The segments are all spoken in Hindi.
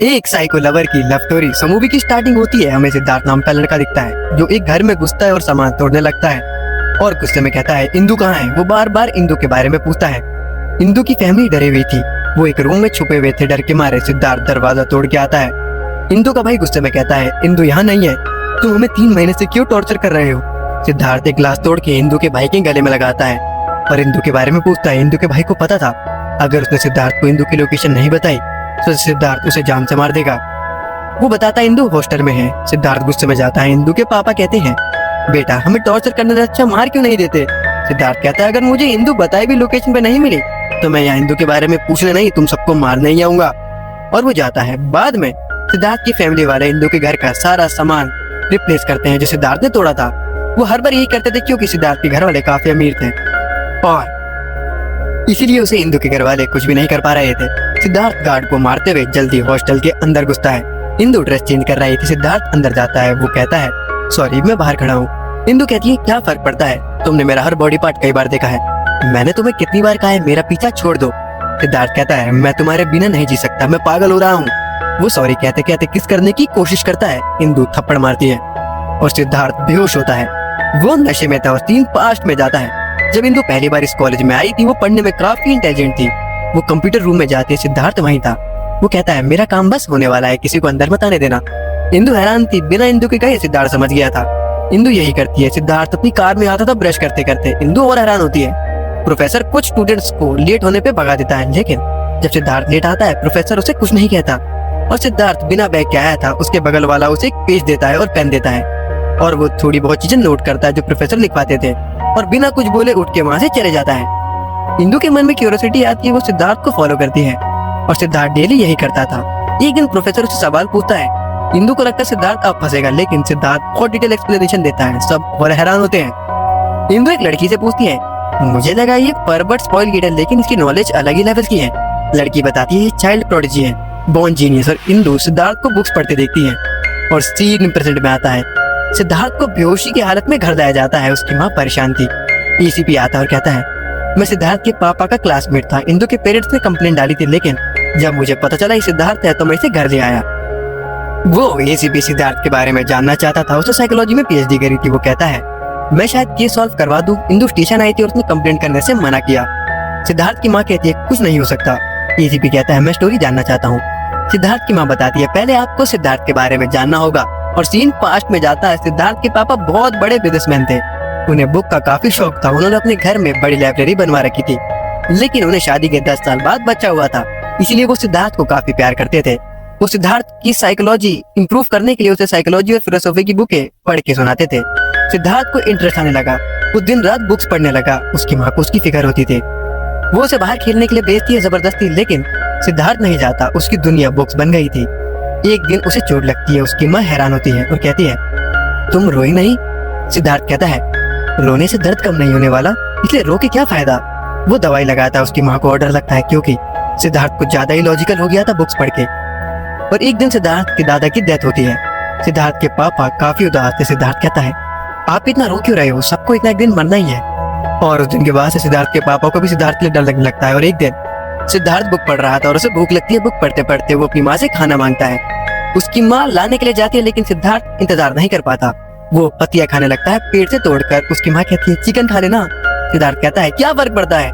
एक साइको लवर की लव स्टोरी। सो मूवी की स्टार्टिंग होती है, हमें सिद्धार्थ नाम का लड़का दिखता है जो एक घर में घुसता है और सामान तोड़ने लगता है और गुस्से में कहता है इंदु कहाँ है। वो बार बार इंदु के बारे में पूछता है। इंदु की फैमिली डरी हुई थी, वो एक रूम में छुपे हुए थे। डर के मारे सिद्धार्थ दरवाजा तोड़ के आता है। इंदु का भाई गुस्से में कहता है इंदु यहाँ नहीं है, तुम हमें 3 महीने से क्यों टॉर्चर कर रहे हो। सिद्धार्थ एक ग्लास तोड़ के इंदु के भाई के गले में लगाता है और इंदु के बारे में पूछता है। इंदु के भाई को पता था अगर उसने सिद्धार्थ को इंदु की लोकेशन नहीं बताई तो सिद्धार्थ उसे जान से मार देगा। वो बताता है इंदु हॉस्टल में है। सिद्धार्थ गुस्से में जाता है। इंदु के पापा कहते हैं बेटा हमें टॉर्चर करने से अच्छा मार क्यों नहीं देते। सिद्धार्थ कहता है अगर मुझे इंदु बताई भी लोकेशन पे नहीं मिली तो मैं यहाँ इंदु के बारे में पूछने नहीं, तुम सबको मारने ही आऊंगा। और वो जाता है। बाद में सिद्धार्थ की फैमिली वाले इंदु के घर का सारा सामान रिप्लेस करते हैं जो सिद्धार्थ ने तोड़ा था। वो हर बार यही करते थे क्योंकि सिद्धार्थ के घर वाले काफी अमीर थे और इसीलिए उसे इंदु के घर वाले कुछ भी नहीं कर पा रहे थे। सिद्धार्थ गार्ड को मारते हुए जल्दी हॉस्टल के अंदर घुसता है। इंदु ड्रेस चेंज कर रही थी। सिद्धार्थ अंदर जाता है। वो कहता है सॉरी मैं बाहर खड़ा हूँ। इंदु कहती है क्या फर्क पड़ता है, तुमने मेरा हर बॉडी पार्ट कई बार देखा है, मैंने तुम्हें कितनी बार कहा है मेरा पीछा छोड़ दो। सिद्धार्थ कहता है मैं तुम्हारे बिना नहीं जी सकता, मैं पागल हो रहा हूँ। वो सॉरी कहते कहते किस करने की कोशिश करता है। इंदु थप्पड़ मारती है और सिद्धार्थ बेहोश होता है। वो नशे में था और सीन पास्ट में जाता है। जब इंदु पहली बार इस कॉलेज में आई थी वो पढ़ने में काफी इंटेलिजेंट थी। वो कंप्यूटर रूम में जाती है। सिद्धार्थ वहीं था। वो कहता है मेरा काम बस होने वाला है, किसी को अंदर मत आने देना। इंदु हैरान थी, बिना इंदु के कहे सिद्धार्थ समझ गया था। इंदु यही करती है। सिद्धार्थ अपनी कार में आता था ब्रश करते करते। इंदु और हैरान होती है। प्रोफेसर कुछ स्टूडेंट्स को लेट होने पे भगा देता है, लेकिन जब सिद्धार्थ लेट आता है प्रोफेसर उसे कुछ नहीं कहता और सिद्धार्थ बिना बैग के आया था। उसके बगल वाला उसे एक पेज देता है और पेन देता है और वो थोड़ी बहुत चीजें नोट करता है जो प्रोफेसर लिखवाते थे और बिना कुछ बोले उठ के वहाँ से चले जाता है। इंदु के मन में क्यूरियोसिटी आती है। वो सिद्धार्थ को फॉलो करती है और सिद्धार्थ डेली यही करता था। एक दिन प्रोफेसर उससे सवाल पूछता है। इंदु को लगता है सिद्धार्थ अब फंसेगा, लेकिन सिद्धार्थ बहुत डिटेल एक्सप्लेनेशन देता है। सब और हैरान होते हैं। इंदु एक लड़की से पूछती है मुझे लगा ये परवर्ट स्पॉइल किड है, लेकिन इसकी नॉलेज अलग ही लेवल की है। लड़की बताती है ये चाइल्ड प्रोडिजी है, बॉर्न जीनियस। और इंदु सिद्धार्थ को बुक्स पढ़ते देखती है और सीन प्रेजेंट में आता है। सिद्धार्थ को बेहोशी की हालत में घर लाया जाता है। उसकी माँ परेशान थी। एसीपी आता है और कहता है मैं सिद्धार्थ के पापा का क्लासमेट था। इंदु के पेरेंट्स ने कंप्लेंट डाली थी, लेकिन जब मुझे पता चला ये सिद्धार्थ है तो मैं इसे घर ले आया। वो एसीपी सिद्धार्थ के बारे में जानना चाहता था। उसे साइकोलॉजी में पीएचडी करी थी। वो कहता है मैं शायद केस सॉल्व करवा दूं। इंदु स्टेशन आई थी और उसने कंप्लेंट करने से मना किया। सिद्धार्थ की माँ कहती है कुछ नहीं हो सकता। एसीपी कहता है मैं स्टोरी जानना चाहता हूँ। सिद्धार्थ की माँ बताती है पहले आपको सिद्धार्थ के बारे में जानना होगा। और सीन पास्ट में जाता है। सिद्धार्थ के पापा बहुत बड़े बिजनेसमैन थे। उन्हें बुक का काफी शौक था। उन्होंने अपने घर में बड़ी लाइब्रेरी बनवा रखी थी, लेकिन उन्हें शादी के 10 साल बाद बच्चा हुआ था, इसलिए वो सिद्धार्थ को काफी प्यार करते थे। वो सिद्धार्थ की साइकोलॉजी इंप्रूव करने के लिए उसे साइकोलॉजी और फिलोसॉफी की बुकें पढ़ के सुनाते थे। सिद्धार्थ को इंटरेस्ट आने लगा। वो दिन रात बुक्स पढ़ने लगा। उसकी माँ को उसकी फिक्र होती थी। वो उसे बाहर खेलने के लिए भेजती है जबरदस्ती, लेकिन सिद्धार्थ नहीं जाता। उसकी दुनिया बुक्स बन गई थी। एक दिन उसे चोट लगती है। उसकी माँ हैरान होती है और कहती है तुम रोई नहीं। सिद्धार्थ कहता है रोने से दर्द कम नहीं होने वाला, इसलिए रो के क्या फायदा। वो दवाई लगाता है। उसकी माँ को ऑर्डर लगता है क्योंकि सिद्धार्थ कुछ ज्यादा ही लॉजिकल हो गया था बुक्स पढ़ के। और एक दिन सिद्धार्थ के दादा की डेथ होती है। सिद्धार्थ के पापा काफी उदास थे। सिद्धार्थ कहता है आप इतना रो क्यों रहे हो, सबको इतना एक दिन मरना ही है। और उस दिन के बाद से सिद्धार्थ के पापा को भी सिद्धार्थ के लिए डर लगने लगता है। और एक दिन सिद्धार्थ बुक पढ़ रहा था और उसे भूख लगती है। बुक पढ़ते पढ़ते वो अपनी माँ से खाना मांगता है। उसकी माँ लाने के लिए जाती है, लेकिन सिद्धार्थ इंतजार नहीं कर पाता। वो पतिया खाने लगता है पेट से तोड़कर। उसकी माँ कहती है चिकन खा लेना। सिद्धार्थ कहता है क्या फर्क पड़ता है,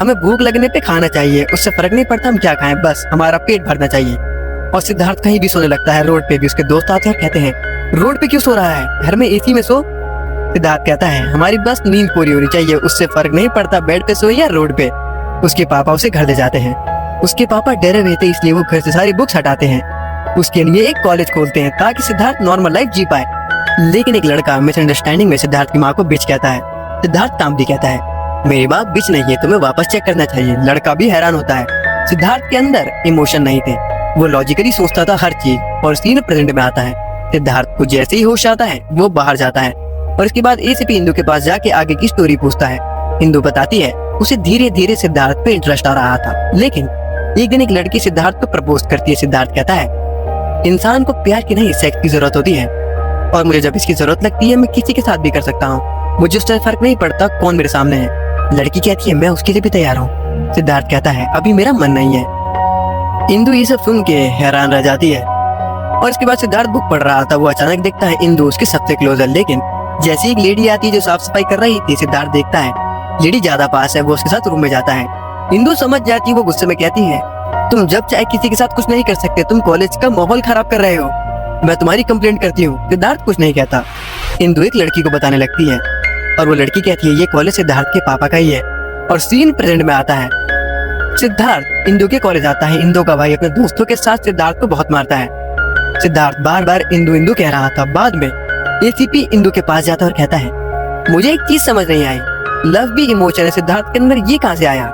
हमें भूख लगने पे खाना चाहिए, उससे फर्क नहीं पड़ता हम क्या खाएं, बस हमारा पेट भरना चाहिए। और सिद्धार्थ कहीं भी सोने लगता है। रोड पे भी उसके दोस्त आते हैं और कहते हैं रोड पे क्यों सो रहा है, घर में एसी में सो। सिद्धार्थ कहता है हमारी बस नींद पूरी होनी चाहिए, उससे फर्क नहीं पड़ता बेड पे सोए या रोड पे। उसके पापा उसे घर ले जाते हैं। उसके पापा डरे हुए थे, इसलिए वो घर से सारी बुक्स हटाते हैं। उसके लिए एक कॉलेज खोलते हैं ताकि सिद्धार्थ नॉर्मल लाइफ जी पाए। लेकिन एक लड़का मिसअंडरस्टैंडिंग में सिद्धार्थ की माँ को बिच कहता है। सिद्धार्थ कामदी कहता है मेरी माँ बिच नहीं है, तुम्हें वापस चेक करना चाहिए। लड़का भी हैरान होता है। सिद्धार्थ के अंदर इमोशन नहीं थे, वो लॉजिकली सोचता था हर चीज। और सीन प्रेजेंट में आता है। सिद्धार्थ को जैसे ही होश आता है वो बाहर जाता है और इसके बाद एसीपी इंदु के पास जाके आगे की स्टोरी पूछता है। इंदु बताती है उसे धीरे धीरे सिद्धार्थ पे इंटरेस्ट आ रहा था, लेकिन एक दिन एक लड़की सिद्धार्थ को प्रपोज करती है। सिद्धार्थ कहता है इंसान को प्यार की नहीं सेक्स की जरूरत होती है और मुझे जब इसकी जरूरत लगती है मैं किसी के साथ भी कर सकता हूँ, मुझे उससे फर्क नहीं पड़ता कौन मेरे सामने है। लड़की कहती है मैं उसके लिए भी तैयार हूँ। सिद्धार्थ कहता है अभी मेरा मन नहीं है। इंदु ये सब सुन के हैरान रह जाती है और इसके बाद सिद्धार्थ बुक पढ़ रहा था। वो अचानक देखता है इंदु उसके सबसे क्लोज है, लेकिन जैसे एक लेडी आती है जो साफ सफाई कर रही थी, सिद्धार्थ देखता है लेडी ज्यादा पास है। वो उसके साथ रूम में जाता है। इंदु समझ जाती है, वो गुस्से में कहती है, तुम जब चाहे किसी के साथ कुछ नहीं कर सकते, तुम कॉलेज का माहौल खराब कर रहे हो, मैं तुम्हारी कंप्लेंट करती हूँ। सिद्धार्थ कुछ नहीं कहता। इंदु एक लड़की को बताने लगती है और वो लड़की कहती है ये कॉलेज सिद्धार्थ के पापा का ही है। और सीन प्रेजेंट में आता है। सिद्धार्थ इंदु के कॉलेज आता है। इंदु का भाई अपने दोस्तों के साथ सिद्धार्थ को बहुत मारता है। सिद्धार्थ बार बार इंदु इंदु कह रहा था। बाद में एसीपी इंदु के पास जाता है और कहता है मुझे एक चीज समझ नहीं आई, लव भी इमोशन है सिद्धार्थ के अंदर, ये कहाँ से आया?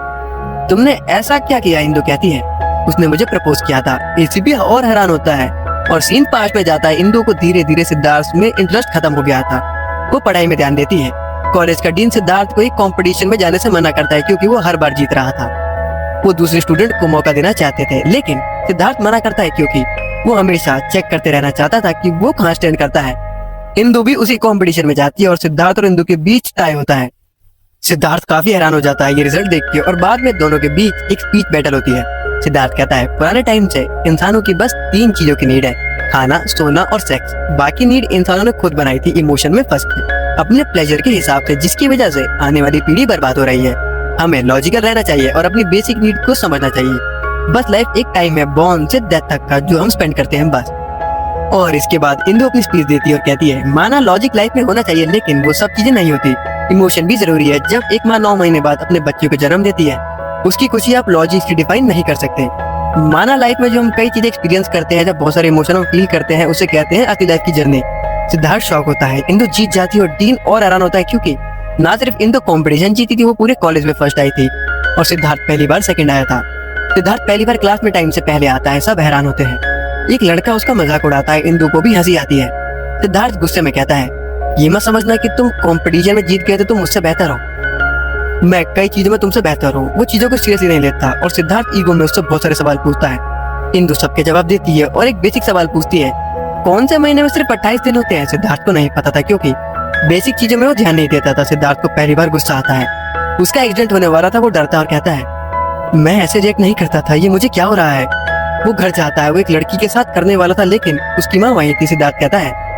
तुमने ऐसा क्या किया? इंदु कहती है उसने मुझे प्रपोज किया था। एसीपी और हैरान होता है और सीन पास में जाता है। इंदु को धीरे धीरे सिद्धार्थ में इंटरेस्ट खत्म हो गया था। वो पढ़ाई में ध्यान देती है। कॉलेज का डीन सिद्धार्थ को एक कंपटीशन में जाने से मना करता है क्योंकि वो हर बार जीत रहा था। वो दूसरे स्टूडेंट को मौका देना चाहते थे, लेकिन सिद्धार्थ मना करता है क्योंकि वो हमेशा चेक करते रहना चाहता था कि वो कहाँ स्टैंड करता है। इंदु भी उसी कंपटीशन में जाती है और सिद्धार्थ और इंदु के बीच टाई होता है। सिद्धार्थ काफी हैरान हो जाता है ये रिजल्ट देख के और बाद में दोनों के बीच एक स्पीच बैटल होती है। सिद्धार्थ कहता है पुराने टाइम से इंसानों की बस 3 चीजों की नीड है, खाना, सोना और सेक्स। बाकी नीड इंसानों ने खुद बनाई थी, इमोशन में फंस थे अपने प्लेजर के हिसाब से, जिसकी वजह से आने वाली पीढ़ी बर्बाद हो रही है। हमें लॉजिकल रहना चाहिए और अपनी बेसिक नीड को समझना चाहिए। बस लाइफ एक टाइम है बॉर्न से डेथ तक का जो हम स्पेंड करते हैं बस। और इसके बाद इंदु अपनी स्पीच देती है और कहती है माना लॉजिक लाइफ में होना चाहिए, लेकिन वो सब चीजें नहीं होती। इमोशन भी जरूरी है। जब एक माँ 9 महीने बाद अपने बच्चे को जन्म देती है, उसकी खुशी आप लॉजिक से डिफाइन नहीं कर सकते। माना लाइफ में जो हम कई चीजें एक्सपीरियंस करते हैं, जब बहुत सारे इमोशन हम फील करते हैं, उसे कहते हैं असली लाइफ की जर्नी। सिद्धार्थ शॉक होता है। इंदु जीत जाती है और डीन और हैरान होता है क्योंकि ना सिर्फ इंदु कॉम्पिटिशन जीती थी, वो पूरे कॉलेज में फर्स्ट आई थी और सिद्धार्थ पहली बार सेकंड आया था। सिद्धार्थ पहली बार क्लास में टाइम से पहले आता है। सब हैरान होते हैं। एक लड़का उसका मजाक उड़ाता है। इंदु को भी हंसी आती है। सिद्धार्थ गुस्से में कहता है ये मत समझना कि तुम कंपटीशन में जीत गए तो तुम मुझसे बेहतर हो, मैं कई चीजों में तुमसे बेहतर हूँ। वो चीजों को सीरियसली नहीं लेता और सिद्धार्थ ईगो में उससे बहुत सारे सवाल पूछता है। इंदु सबके जवाब देती है और एक बेसिक सवाल पूछती है कौन से महीने में सिर्फ 28 दिन होते हैं? सिद्धार्थ को नहीं पता था क्योंकि बेसिक चीजों में वो ध्यान नहीं देता था। सिद्धार्थ को पहली बार गुस्सा आता है। उसका एक्सीडेंट होने वाला था। वो डरता और कहता है मैं ऐसे रिएक्ट नहीं करता था, ये मुझे क्या हो रहा है? वो घर जाता है। वो एक लड़की के साथ करने वाला था, लेकिन उसकी माँ वहीं थी। सिद्धार्थ कहता है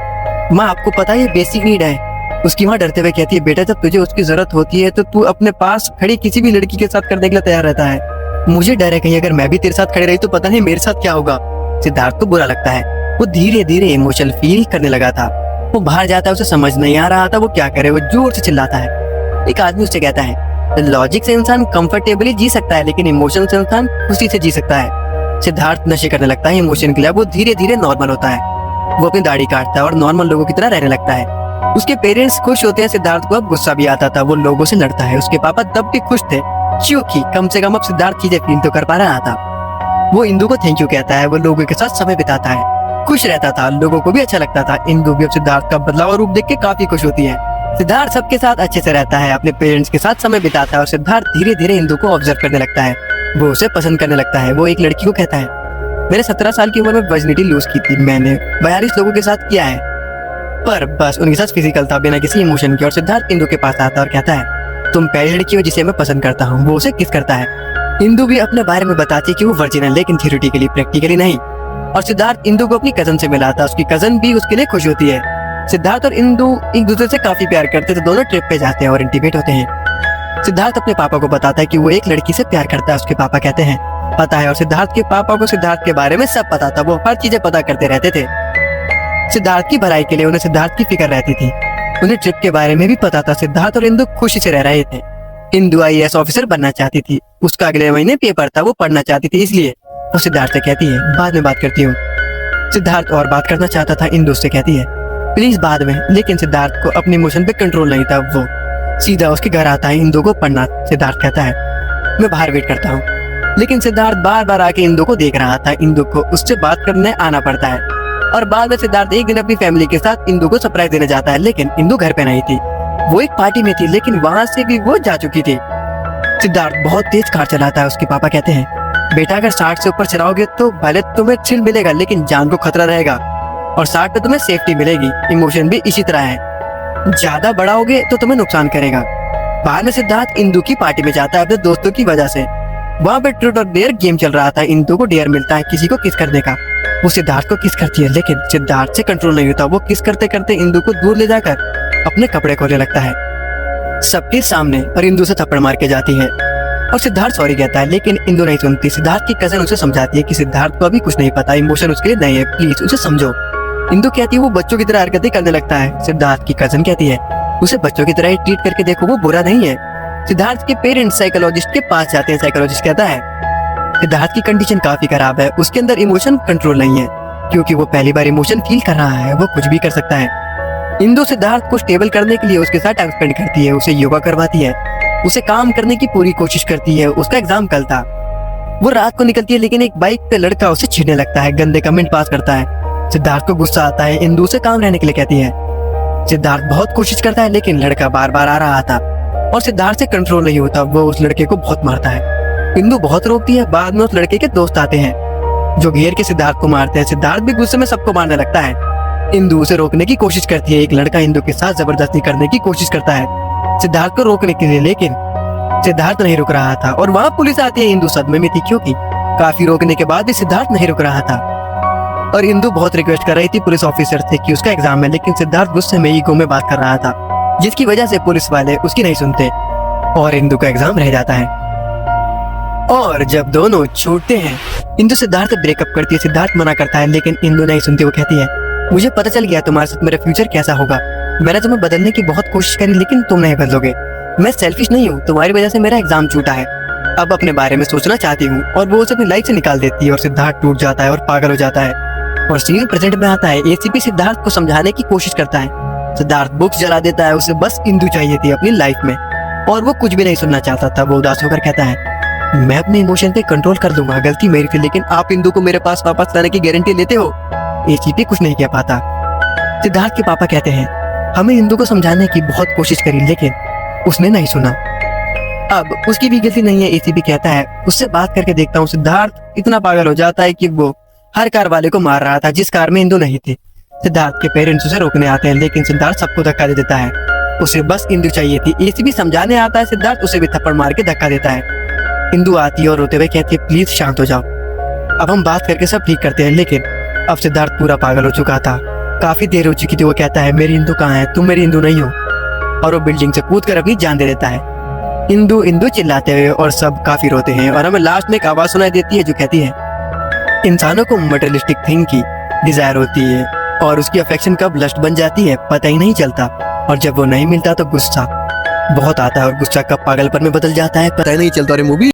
माँ आपको पता है ये बेसिक नीड है। उसकी माँ डरते हुए कहती है बेटा जब तुझे उसकी जरूरत होती है तो तू अपने पास खड़ी किसी भी लड़की के साथ करने के लिए तैयार रहता है। मुझे डर है कहीं अगर मैं भी तेरे साथ खड़ी रही तो पता नहीं मेरे साथ क्या होगा। सिद्धार्थ को बुरा लगता है। वो धीरे धीरे इमोशनल फील करने लगा था। वो बाहर जाता है, उसे समझ नहीं आ रहा था वो क्या करे। वो जोर से चिल्लाता है। एक आदमी उससे कहता है लॉजिक से इंसान कंफर्टेबली जी सकता है, लेकिन इमोशन से इंसान खुशी से जी सकता है। सिद्धार्थ नशे करने लगता है इमोशन के लिए। वो धीरे धीरे नॉर्मल होता है। वो अपनी दाढ़ी काटता है और नॉर्मल लोगों की तरह रहने लगता है। उसके पेरेंट्स खुश होते हैं। सिद्धार्थ को अब गुस्सा भी आता था। वो लोगों से लड़ता है। उसके पापा तब भी खुश थे क्योंकि कम से कम अब सिद्धार्थ चीजें फील तो कर पा रहा था। वो इंदु को थैंक यू कहता है। वो लोगों के साथ समय बिताता है, खुश रहता था। लोगों को भी अच्छा लगता था। इंदु भी अब सिद्धार्थ का बदलाव रूप देख के काफी खुश होती है। सिद्धार्थ सबके साथ अच्छे से रहता है, अपने पेरेंट्स के साथ समय बिताता है और सिद्धार्थ धीरे धीरे इंदु को ऑब्जर्व करने लगता है। वो उसे पसंद करने लगता है। वो एक लड़की को कहता है मैंने 17 साल की उम्र में वर्जिनिटी लूज की थी। मैंने 42 लोगों के साथ किया है, पर बस उनके साथ फिजिकल था, बिना किसी इमोशन के। और सिद्धार्थ इंदु के पास आता है और कहता है तुम पहली लड़की हो जिसे मैं पसंद करता हूँ। वो उसे किस करता है। इंदु भी अपने बारे में बताती कि वो वर्जिन है, लेकिन थ्योरेटिकली प्रैक्टिकली नहीं। और सिद्धार्थ इंदु को अपनी कजन से मिलाता। उसकी कजन भी उसके लिए खुश होती है। सिद्धार्थ और इंदु एक दूसरे से काफी प्यार करते थे। दोनों ट्रिप पे जाते हैं और इंटीमेट होते हैं। सिद्धार्थ अपने पापा को बताता है कि वो एक लड़की से प्यार करता है। उसके पापा कहते हैं पता है। और सिद्धार्थ के पापा को सिद्धार्थ के बारे में सब पता था। वो हर चीजें पता करते रहते थे। सिद्धार्थ की भलाई के लिए उन्हें सिद्धार्थ की फिक्र रहती थी। उन्हें ट्रिप के बारे में भी पता था। सिद्धार्थ और इंदु खुशी से रह रहे थे। इंदु IAS ऑफिसर बनना चाहती थी। उसका अगले महीने पेपर था, वो पढ़ना चाहती थी, इसलिए वो सिद्धार्थ से कहती है बाद में बात करती हूँ। सिद्धार्थ और बात करना चाहता था। इंदु से कहती है प्लीज बाद में, लेकिन सिद्धार्थ को अपने इमोशन पे कंट्रोल नहीं था। वो सीधा उसके घर आता है इंदु को पढ़ना। सिद्धार्थ कहता है मैं बाहर वेट करता हूँ, लेकिन सिद्धार्थ बार बार आके इंदु को देख रहा था। इंदु को उससे बात करने आना पड़ता है और बाद में सिद्धार्थ एक दिन अपनी फैमिली के साथ इंदु को सरप्राइज देने जाता है, लेकिन इंदु घर पे नहीं थी। वो एक पार्टी में थी, लेकिन वहां से भी वो जा चुकी थी। सिद्धार्थ बहुत तेज कार चलाता है। उसके पापा कहते हैं बेटा अगर 60 से ऊपर चलाओगे तो भले तुम्हें थ्रिल मिलेगा, लेकिन जान को खतरा रहेगा, और 60 पे तुम्हें सेफ्टी मिलेगी। इमोशन भी इसी तरह है, ज्यादा बढ़ाओगे तो तुम्हें नुकसान करेगा। बाद में सिद्धार्थ इंदु की पार्टी में जाता है अपने दोस्तों की वजह से। वहाँ पे ट्रूथ और डेयर गेम चल रहा था। इंदु को डेयर मिलता है किसी को किस करने का। वो सिद्धार्थ को किस करती है, लेकिन सिद्धार्थ से कंट्रोल नहीं होता। वो किस करते करते इंदु को दूर ले जाकर अपने कपड़े खोलने लगता है सबके सामने, और इंदु से थप्पड़ मार के जाती है। और सिद्धार्थ सॉरी कहता है, लेकिन इंदु नहीं सुनती। सिद्धार्थ की कजन उसे समझाती है कि सिद्धार्थ को अभी कुछ नहीं पता, इमोशन उसके लिए नहीं है, प्लीज उसे समझो। इंदु कहती है वो बच्चों की तरह हरकतें करने लगता है। सिद्धार्थ की कजन कहती है उसे बच्चों की तरह ही ट्रीट करके देखो, वो बुरा नहीं है। सिद्धार्थ के पेरेंट्स साइकोलॉजिस्ट के पास जाते हैं। साइकोलॉजिस्ट कहता है सिद्धार्थ की कंडीशन काफी खराब है, उसके अंदर इमोशन कंट्रोल नहीं है, क्योंकि वो पहली बार इमोशन फील कर रहा है, वो कुछ भी कर सकता है। इंदु सिद्धार्थ को स्टेबल करने के लिए उसके साथ टाइम स्पेंड करती है, उसे योगा करवाती है, उसे काम करने की पूरी कोशिश करती है। उसका एग्जाम कल था, वो रात को निकलती है, लेकिन एक बाइक पे लड़का उसे छेड़ने लगता है, गंदे कमेंट पास करता है। सिद्धार्थ को गुस्सा आता है, इंदु से काम रहने के लिए कहती है। सिद्धार्थ बहुत कोशिश करता है, लेकिन लड़का बार बार आ रहा था और सिद्धार्थ से कंट्रोल नहीं होता। वो उस लड़के को बहुत मारता है। इंदु बहुत रोकती है। बाद में उस लड़के के दोस्त आते हैं जो घेर के सिद्धार्थ को मारते हैं। सिद्धार्थ भी गुस्से में सबको मारने लगता है। इंदु उसे रोकने की कोशिश करती है। एक लड़का इंदु के साथ जबरदस्ती करने की कोशिश करता है सिद्धार्थ को रोकने के लिए, लेकिन सिद्धार्थ नहीं रुक रहा था। और वहाँ पुलिस आती है। इंदु सदमे में थी, क्योंकि काफी रोकने के बाद भी सिद्धार्थ नहीं रुक रहा था। और इंदु बहुत रिक्वेस्ट कर रही थी पुलिस ऑफिसर से कि उसका एग्जाम है, लेकिन सिद्धार्थ गुस्से में ईगो में बात कर रहा था, जिसकी वजह से पुलिस वाले उसकी नहीं सुनते और इंदु का एग्जाम रह जाता है। और जब दोनों छूटते हैं, इंदु सिद्धार्थ से ब्रेकअप करती है। सिद्धार्थ मना करता है, लेकिन इंदु नहीं सुनती। वो कहती है मुझे पता चल गया तुम्हारे साथ मेरा फ्यूचर कैसा होगा। मैंने तुम्हें बदलने की बहुत कोशिश करी, लेकिन तुम नहीं बदलोगे। मैं सेल्फिश नहीं हूँ, तुम्हारी वजह से मेरा एग्जाम छूटा है, अब अपने बारे में सोचना चाहती हूँ। और वो उसे अपनी लाइफ से निकाल देती है और सिद्धार्थ टूट जाता है और पागल हो जाता है। और सीन प्रेजेंट में आता है। एसीपी सिद्धार्थ को समझाने की कोशिश करता है। सिद्धार्थ बुक्स जला देता है, उसे बस इंदु चाहिए थी अपनी लाइफ में, और वो कुछ भी नहीं सुनना चाहता था। वो उदास होकर कहता है मैं अपने इमोशन पे कंट्रोल कर दूंगा, गलती मेरी थी, लेकिन आप इंदु को मेरे पास वापस लाने की गारंटी लेते हो। एसीपी कुछ नहीं कह पाता। सिद्धार्थ के पापा कहते हैं हमें इंदु को समझाने की बहुत कोशिश करी, लेकिन उसने नहीं सुना, अब उसकी भी गलती नहीं है। एसीपी कहता है उससे बात करके देखता हूँ। सिद्धार्थ इतना पागल हो जाता है कि वो हर कार वाले को मार रहा था जिस कार में इंदु नहीं थी। सिद्धार्थ के पेरेंट्स उसे रोकने आते हैं, लेकिन सिद्धार्थ सबको धक्का दे देता है। उसे बस इंदु चाहिए थी। एसीपी समझाने आता है। सिद्धार्थ उसे भी थप्पड़ मार के धक्का देता है। इंदु आती है और रोते हुए कहती है प्लीज शांत हो जाओ, अब हम बात करके सब ठीक करते हैं। लेकिन अब सिद्धार्थ पूरा पागल हो चुका था, काफी देर हो चुकी थी। वो कहता है मेरी इंदु कहाँ है, तुम मेरी इंदु नहीं हो, और वो बिल्डिंग से कूदकर अपनी जान दे देता है। इंदु इंदु चिल्लाते हुए, और सब काफी रोते हैं। और हमें लास्ट में एक आवाज सुनाई देती है जो कहती है इंसानों को मटेरियलिस्टिक थिंग की डिजायर होती है, और उसकी अफेक्शन कब लस्ट बन जाती है पता ही नहीं चलता। और जब वो नहीं मिलता तो गुस्सा बहुत आता है, और गुस्सा कब पागलपन में बदल जाता है पता ही नहीं चलता। और मूवी